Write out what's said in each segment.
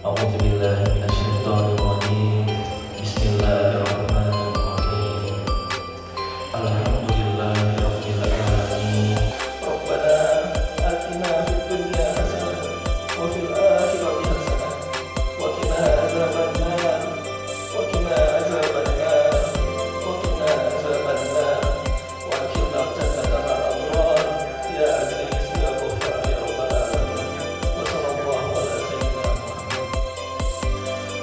A'udzubillahiminasyaitonirrajim. Bismillahirrahmanirrahim. Alhamdulillahirabbil alamin. Rabbana atina fid dunya hasanah wa fil akhirati hasanah wa qina adzabannar wa qina adzabannar wa qina adzabannar wa qina adzabannar Allah ya aziz ya ghafar ya rabbal alamin. Wa sallallahu ala sayyidina Muhammad.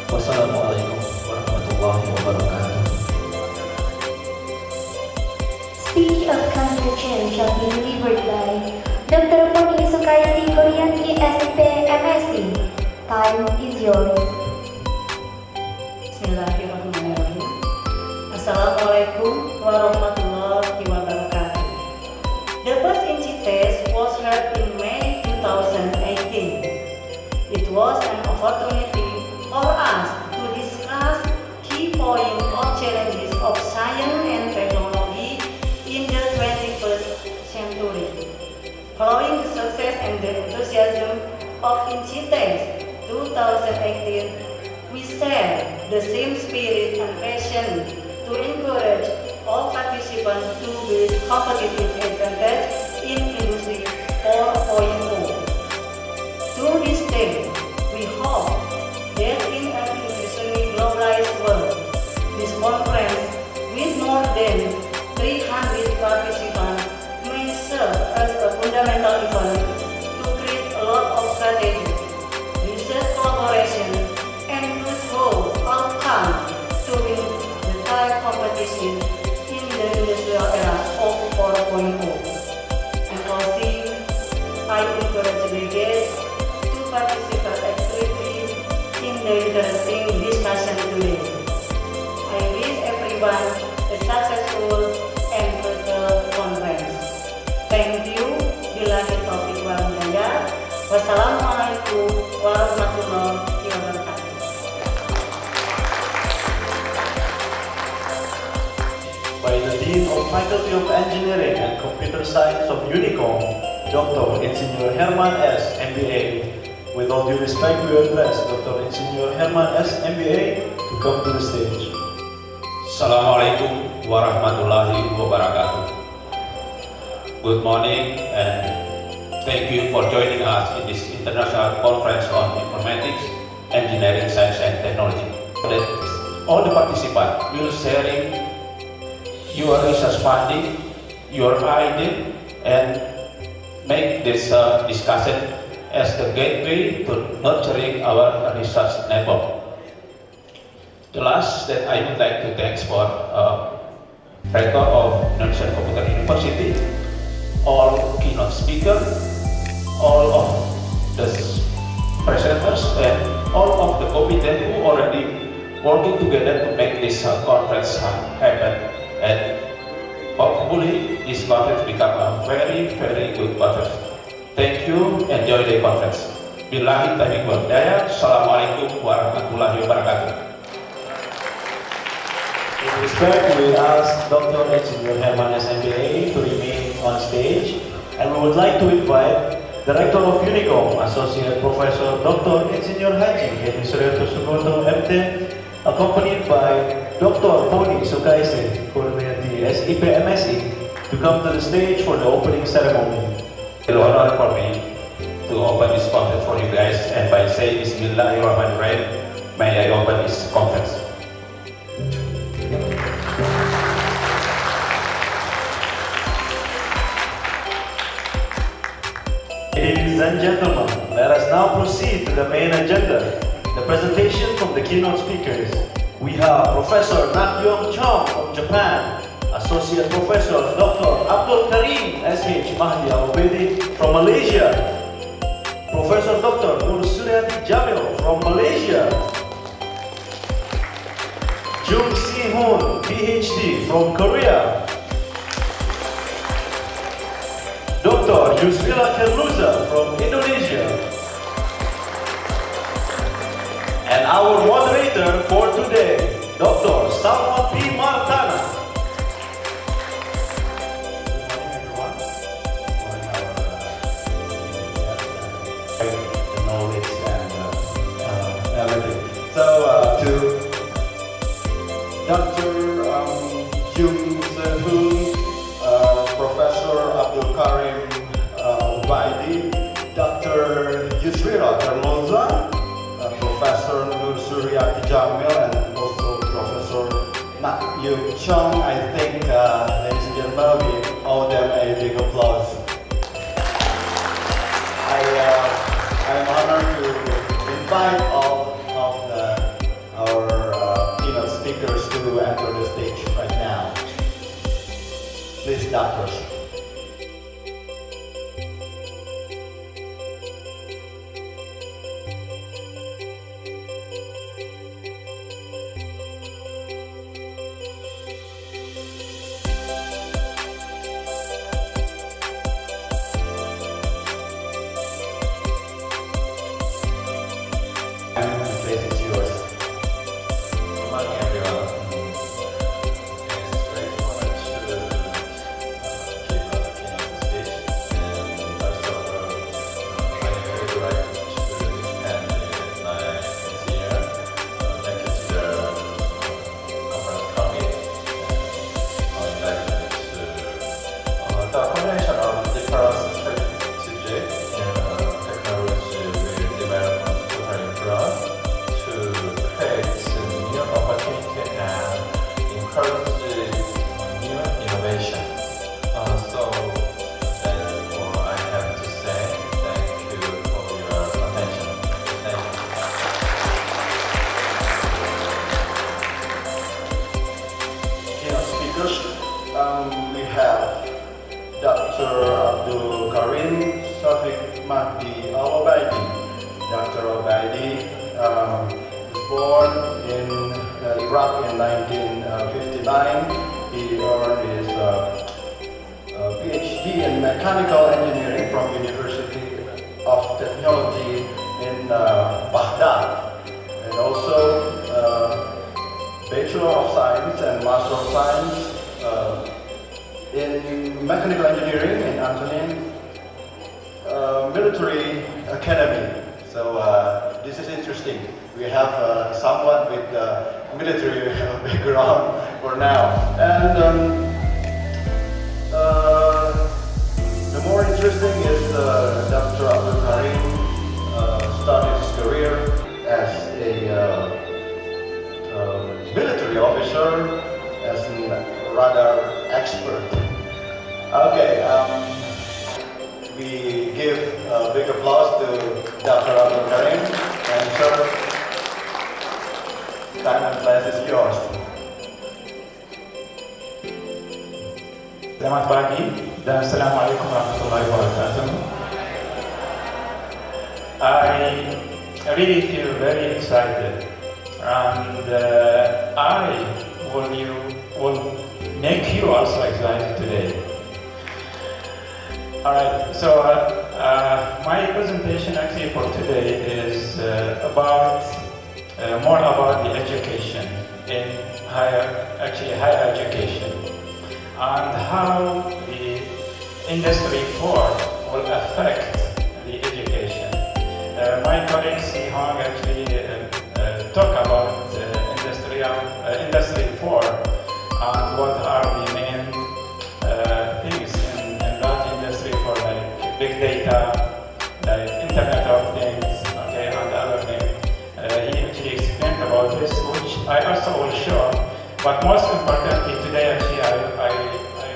Wassalamualaikum warahmatullahi wabarakatuh. Speech of conclusion shall be delivered by Dr. Poni Sukaisi, Korean ISP MSc. Time is yours. Bismillahirrahmanirrahim. Assalamualaikum warahmatullahi wabarakatuh. The first INCITEST was held in May 2018. It was an opportunity for us to discuss key points of challenges of science and technology in the 21st century. Following the success and the enthusiasm of INCITEST 2018, we share the same spirit and passion to encourage all participants to build competitive advantage in Industry 4.0. To this day, we hope that in an increasingly globalized world, this conference with more than 300 participants may serve as a fundamental event to create a lot of strategy, research collaboration, and fruitful outcome to win the current competition in the industrial era of 4.0. And also, I encourage delegates to participate actively in the interesting discussion today. I wish everyone a successful and fruitful conference. Thank you. Billahi taufiq wal hidayah. Wassalamualaikum warahmatullahi wabarakatuh. By the Dean of Faculty of Engineering and Computer Science of Unicom, Dr. Insinyur Herman S. MBA. With all due respect, we address Dr. Insinyur Herman S. MBA to come to the stage. Assalamualaikum warahmatullahi wabarakatuh. Good morning and thank you for joining us in this international conference on informatics, engineering, science and technology. That all the participants will sharing your research funding, your idea, and make this discussion as the gateway to nurturing our research network. The last that I would like to thank for Rector of International Computer University, all keynote speakers, all of the presenters, and all of the committee who already working together to make this conference happen. And hopefully this conference become a very, very good conference. Thank you. Enjoy the conference. Billahi taufiq wal hidayah. Assalamualaikum warahmatullahi wabarakatuh. With respect, we ask Dr. Insinyur Herman S. MBA to remain on stage, and we would like to invite the Rector of Unicom, Associate Professor Dr. Insinyur Haji Hedi Suryoto Sugoto, MT, accompanied by Dr. Poni Sukaisi, Korean SIP MSc, to come to the stage for the opening ceremony. It's an honor for me to open this conference for you guys, and by saying Bismillahirrahmanirrahim, may I open this conference. Ladies and gentlemen, let us now proceed to the main agenda, the presentation from the keynote speakers. We have Professor Nakyong Chong from Japan, Associate Professor Dr. Abdul Karim S.H. Mahdi Al-Ubedi from Malaysia, Professor Dr. Nur Suryati Jamil from Malaysia, Jung Si-hoon, PhD from Korea, Dr. Yusrila Kerluza from Indonesia, and our moderator for today, Dr. Salma P. Martana. The knowledge and Professor Riyati Jamil and also Professor Nak Yu Chong. I think, ladies and gentlemen, we owe them a big applause. I'm honored to invite all of our keynote speakers to enter the stage right now. Please, doctors. Place is yours. Good morning, everyone. It's great honor to give a keynote speech. And first of all, I would like to extend my sincere thank you to the conference committee for inviting me to the combination of different strategic and technology will develop to create new opportunity and encourage new innovation. So that's all I have to say. Thank you for your attention. Thank you. Keynote speakers, we have Dr. Abdul Karim Shafiq Mahdi Al-Obaidi. Dr. Obaidi was born in Iraq in 1959. He earned his PhD in mechanical engineering from University of Technology in Baghdad, and also Bachelor of Science and Master of Science in Mechanical Engineering in Antonin Military Academy. So this is interesting. We have someone with military background for now. And the more interesting is Dr. Abdul Karim started his career as a military officer, as a radar expert. Okay. We give a big applause to Dr. Abdul Karim, and sir, time and place is yours. Selamat pagi dan Assalamualaikum warahmatullahi wabarakatuh. I really feel very excited, and I will make you also excited today. Alright, so my presentation actually for today is more about the education in higher education and how the Industry 4 will affect the education. My colleague Si Hong actually talk about Industry 4 and what are the main things in that industry for like big data, like Internet of Things, okay, and other things. He actually explained about this, which I also will show. But most importantly today, actually, I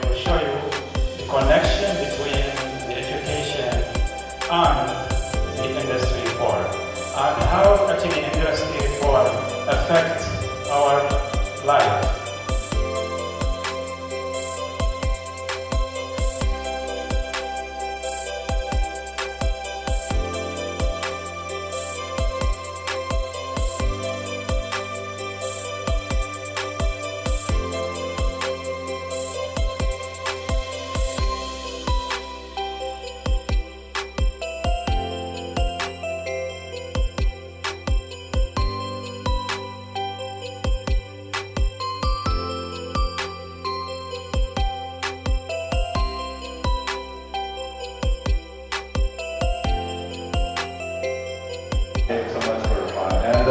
will show you the connection between the education and the Industry 4, and how actually Industry 4 affects our life. Thank you so much for the fun. And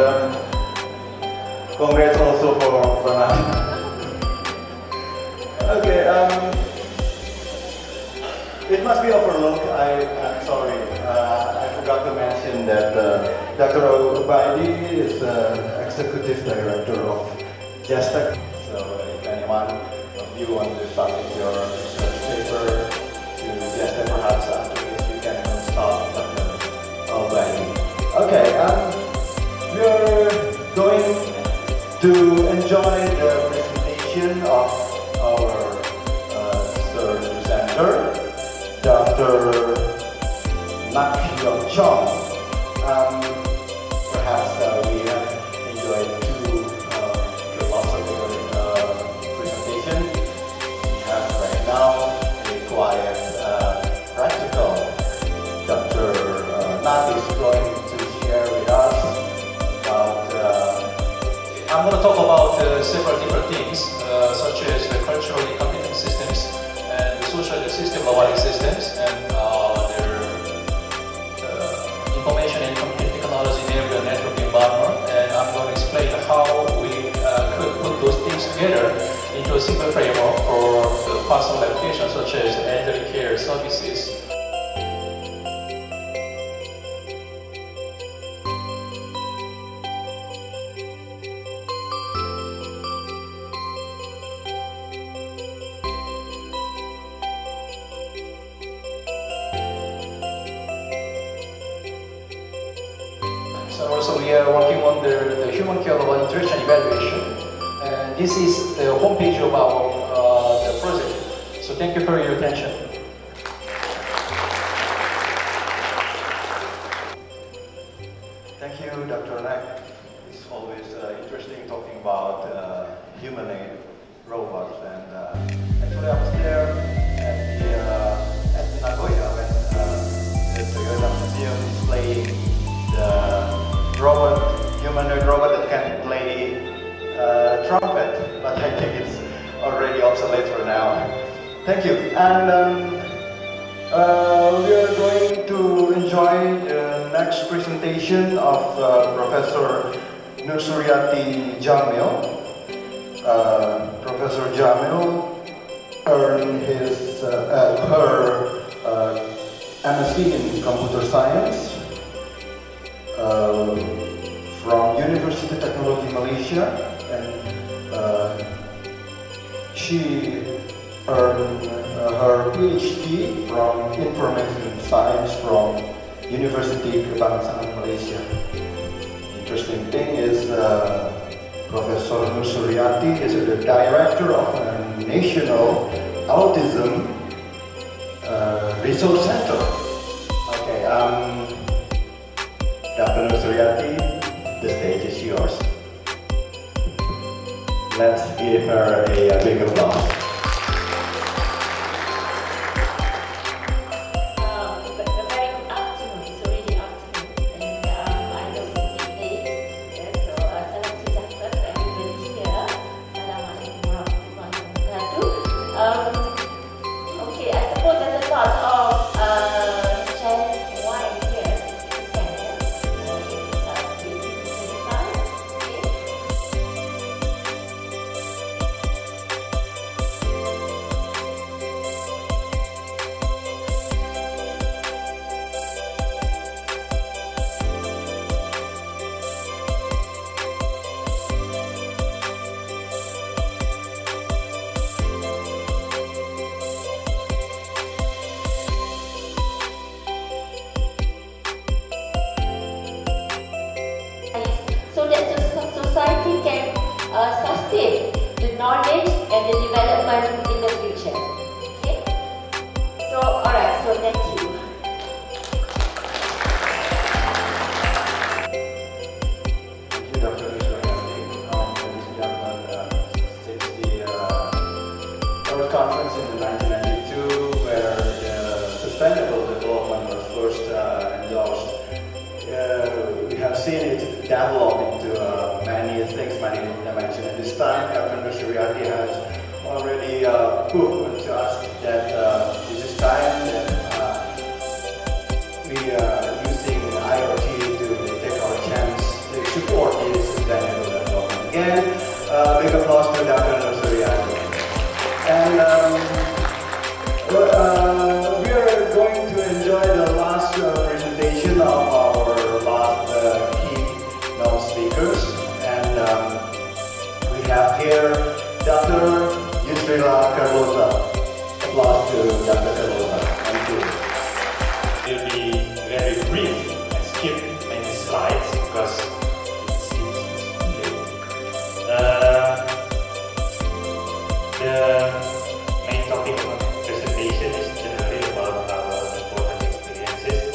congrats also for Pranan. Okay, it must be overlooked. I'm sorry. I forgot to mention that Dr. Ubaidi is the Executive Director of Gestec. So if anyone of you want to submit your research paper to Gestec, perhaps after this you can consult Dr. Ubaidi. Okay, we are going to enjoy the presentation of our third presenter, Dr. Nak Hyung Chong. Perhaps we have enjoyed two philosophical presentations. We have right now a quiet practical. Dr. Nak is going to share with us about. I'm going to talk about several different things, such as the cultural economic systems and the social system level systems and their information and computing technology enabled network environment. And I'm going to explain how we could put those things together into a single framework for the possible applications such as elderly care services. So also we are working on the human care level interaction evaluation, and this is the homepage of our the project. So thank you for your attention. Thank you, Dr. Nak. It's always interesting talking about humanoid robots. And actually, I was there at Nagoya when the Toyota Museum displaying the humanoid robot that can play trumpet. But I think it's already obsolete for now. Thank you. And we are going to enjoy the next presentation of Professor Nursuryati Jamil. Professor Jamil earned her MSc in Computer Science from University Technology Malaysia, and she earned her PhD from Information Science from University Comm.Science Malaysia. Interesting thing is Professor Nursuryati is the director of a national autism resource center. Okay, Dr. Nursuryati, the stage is yours. Let's give her a big applause. So that society can sustain the knowledge and the development in the future. Okay? So, alright, so thank you. Thank you, Dr. Nursuryati. Ladies and gentlemen, since the Earth Conference in 1992, where sustainable development was first endorsed, we have seen it develop into many things, many dimensions. And this time, Dr. Nursuryati has already proved to us that this is time that we are using IoT to take our chance to support this sustainable development. Again, big applause to Dr. Nursuryati. And we are going to enjoy the last presentation of our last Srila Carlota. Applause to Dr. Carlota. Thank you. Will be very brief and skip many slides because it's late. The main topic of my presentation is generally about our important experiences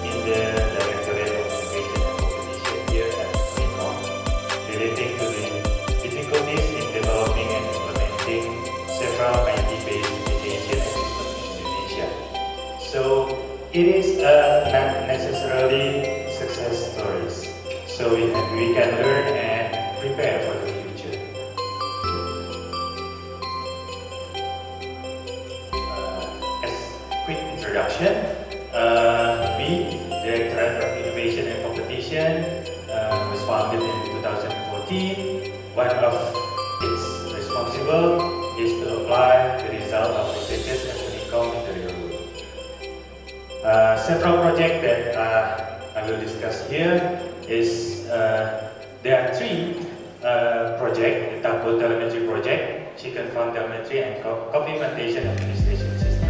in the Directorate of Innovation and Competition here at Unicom, relating to the difficulties in developing and implementing several IT-based education systems in Indonesia. So it is not necessarily success stories. So we can learn and prepare for the future. As quick introduction, we, Directorate of Innovation and Competition, was founded in 2014. One of its responsible is to apply the result of researchers at Unicom in the real world. Several projects that I will discuss here is there are three projects: the Tapo Telemetry Project, Chicken Farm Telemetry, and Coffee Plantation Administration System.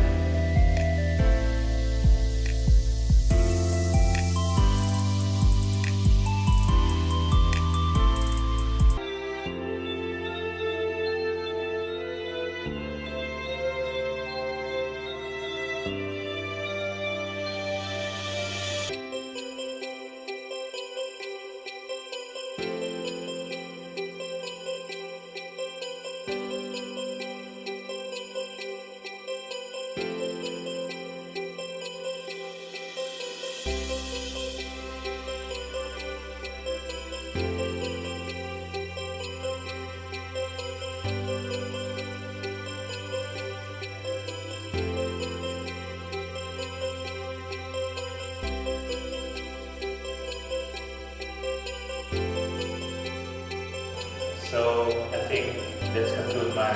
So I think that's conclude my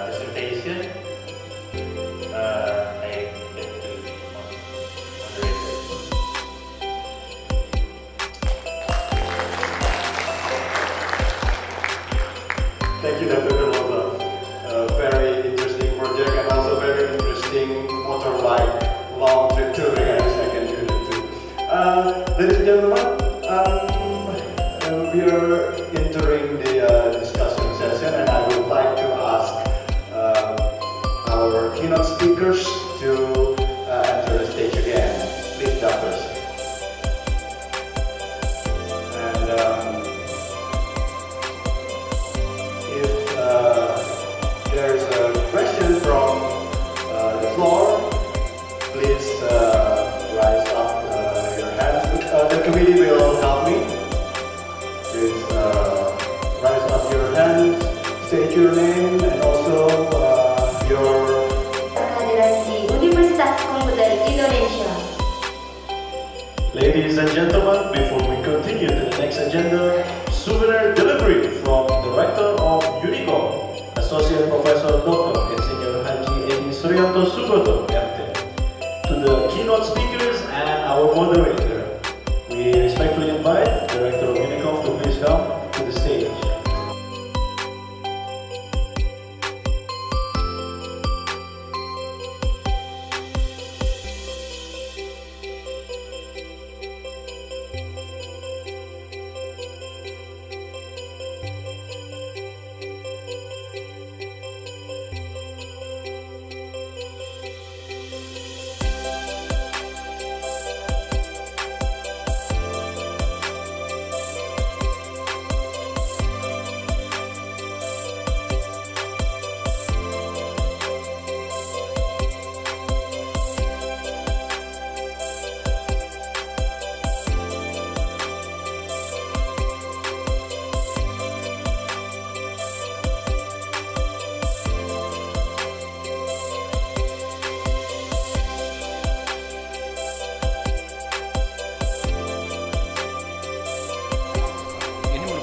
presentation. I get to the moderator. Thank you, Dr. Carlota. Very interesting project and also very interesting motorbike long trip touring. I can do that too. Ladies and gentlemen, we are entering the discussion session, and I would like to ask our keynote speakers to enter the stage again. Please, doctors. And if there's a question from the floor, please rise up your hands. The committee will help me. Please rise up your hands, state your name, and also your... Kehadiran di Universitas Komputer Indonesia. Ladies and gentlemen, before we continue to the next agenda, souvenir delivery from Director of Unicom, Associate Professor Dr. Insinyur Haji Edi Suryanto Sugoto, MT, to the keynote speakers and our moderator. We respectfully invite Director of Unicom to please come to the stage.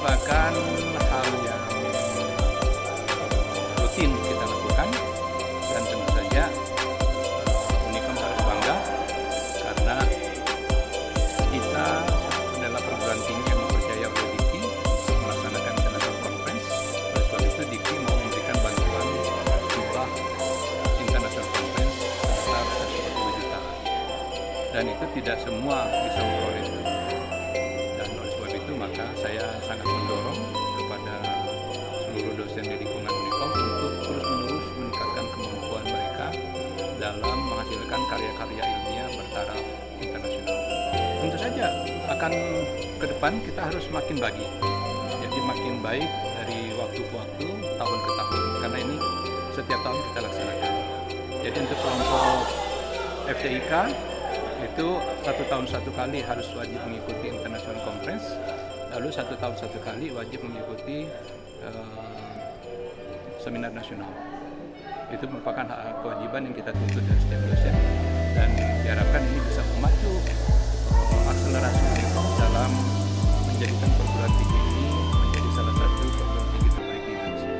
merupakan hal yang rutin kita lakukan, dan tentu saja Unicom harus bangga karena kita adalah perguruan tinggi yang mempercayai oleh DIKI untuk melaksanakan Internasional Conference. Oleh sebab itu DIKI mau memberikan bantuan tidak semua bisa memperoleh itu. Dan oleh sebab itu maka saya sangat mendorong kepada seluruh dosen di lingkungan Unicom untuk terus-menerus meningkatkan kemampuan mereka dalam menghasilkan karya-karya ilmiah bertaraf internasional. Tentu saja akan ke depan kita harus makin bagi, jadi makin baik dari waktu ke waktu, tahun ke tahun, karena ini setiap tahun kita laksanakan. Jadi untuk kelompok FTIK itu 1 tahun 1 kali harus wajib mengikuti International Conference, lalu 1 tahun 1 kali wajib mengikuti seminar nasional. Itu merupakan hak kewajiban yang kita tuntut dari setiap dosen, dan diharapkan ini bisa memacu akselerasi Unicom dalam menjadikan perguruan tinggi ini menjadi salah satu perguruan tinggi terbaik di Indonesia.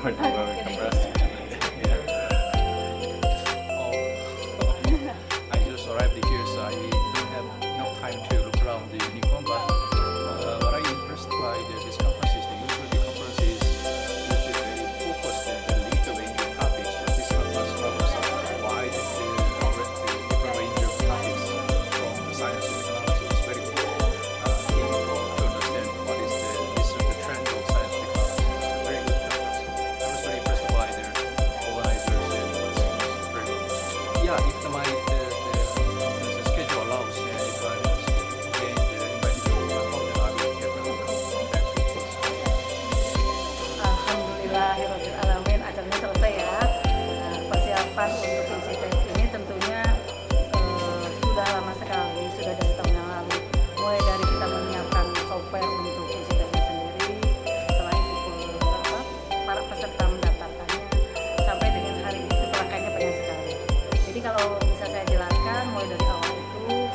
I just arrived here, so I don't have enough time to look around the Unicom, but what I'm impressed by this conference is the conference is usually very focused and lead the range of topics. This conference covers a wide and different range of topics from science and technology. It's very cool to understand what is the trend of science and technology. It's a very good conference. I was very impressed by their organizers and it's very good. Yeah, if the schedule allows, and if I gain the invitation to come, then I will definitely come back to this. Alhamdulillahirrahmanirrahim, acaranya selesai ya. Persiapan untuk INCITEST ini tentunya sudah lama sekali, sudah dari tahun yang lalu. Mulai dari kita menyiapkan software untuk INCITEST sendiri, setelah itu para peserta mendaftarkannya, sampai dengan hari ini rangkaiannya banyak sekali. Jadi kalau bisa saya jelaskan, mulai dari awal itu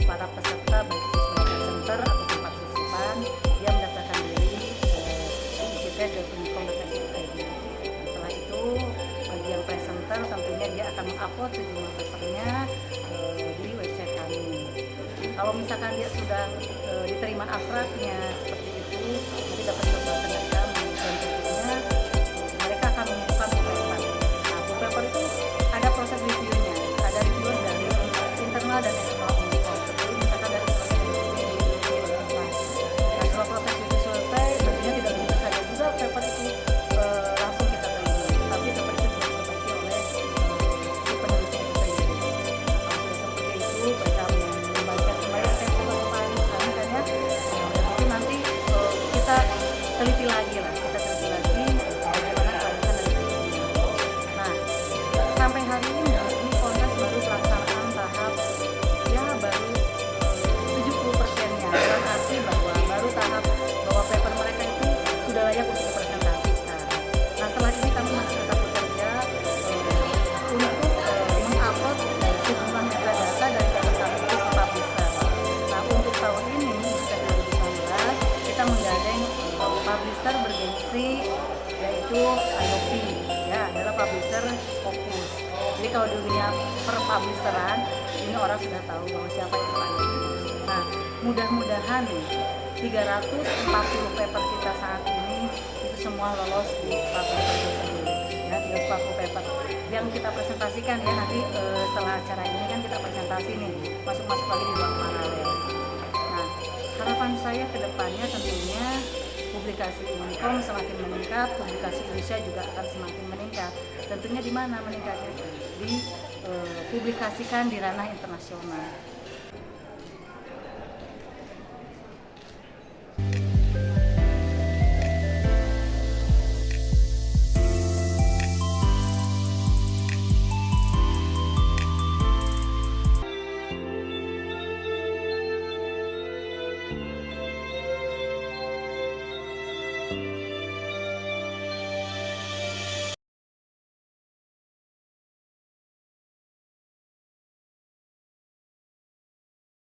para peserta baik itu sebagai presenter ataupun partisipan, dia mendaftarkan diri INCITEST.unicom.ac.id. Setelah itu bagi yang presenter tentunya dia akan mengupload sejumlah papernya di website kami. Kalau misalkan dia sudah diterima abstraknya seperti itu, nanti dapat pembahasan dari kami, dan tentunya mereka akan mengumpulkan paper. Nah, paper itu ada proses reviewnya, ada review dari internal dan eksternal Unicom. Jadi misalkan dari proses review, nah setelah proses review selesai, tentunya tidak begitu saja juga paper itu langsung kita terima, tapi paper itu juga diperbaiki oleh si penulisnya itu sendiri. Nah, kalau sudah seperti itu, mereka membagikan kembali ke kami kan ya. Dan itu nanti kita teliti lagi bagaimana kelanjutan dari ini. Nah, sampai hari ini kongres baru pelaksanaan tahap ya baru 70%-nya, dalam arti bahwa baru tahap bahwa paper mereka itu sudah layak untuk dipresentasikan. Nah, setelah ini kami masih tetap bekerja untuk mengupload sejumlah metadata dari paper kami itu ke publisher. Nah, untuk tahun ini sejak 2019 kita menggandeng publisher bergengsi, yaitu IOP, ya adalah publisher fokus. Jadi kalau di dunia perpublisheran ini orang sudah tahu bahwa siapa itu IOP. Nah, mudah-mudahan nih 340 paper kita saat ini itu semua lolos di publisher tersebut, ya 340 paper yang kita presentasikan ya nanti setelah acara ini kan kita presentasi nih, masuk lagi di ruang paralel. Nah, harapan saya ke depannya tentunya publikasi Unicom semakin meningkat, publikasi Indonesia juga akan semakin meningkat. Tentunya di mana meningkatnya? Dipublikasikan di ranah internasional.